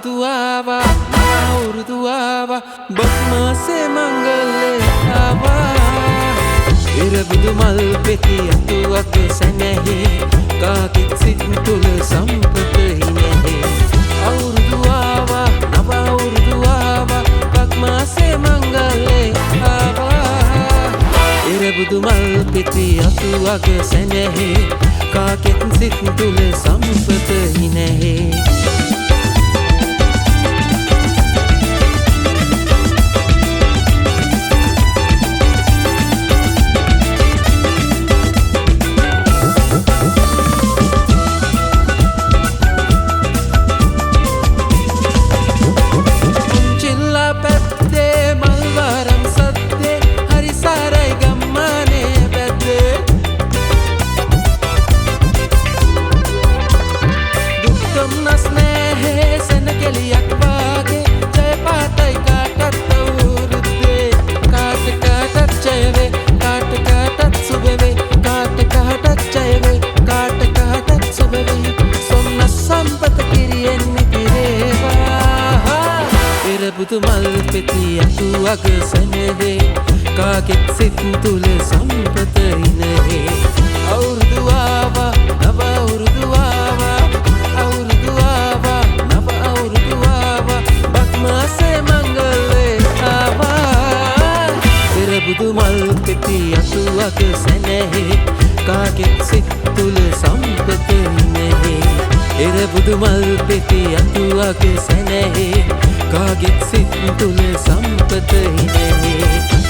අවුරුදු ආවා අවුරුදු ආවා බක්මාසේ මංගල්‍ය ආවා ඉරබුදු මල් පෙති අතුවක සැනැහි කාගෙත් සිත් තුල සම්පත හිනැහි අවුරුදු ආවා නව අවුරුදු ආවා බක්මාසේ මංගල්‍ය ආවා ඉරබුදු මල් පෙති අතුවක සැනැහි කාගෙත් සිත් තුල සම්පත හිනැහි ඉරබුදු මල් පෙති අතුවක සැනැහි කාගෙත් සිත් තුල සම්පත හිනැහි අවුරුදු ආවා නව අවුරුදු ආවා අවුරුදු ආවා නව අවුරුදු ආවා බක්මාසේ මංගල්‍ය ආවා ඉරබුදු මල් පෙති අතුවක සැනැහි කාගෙත් සිත් තුල සම්පත හිනැහි ඉරබුදු මල් පෙති අතුවක සැනැහි කාගෙත් සිත් තුල සම්පත හිනැහි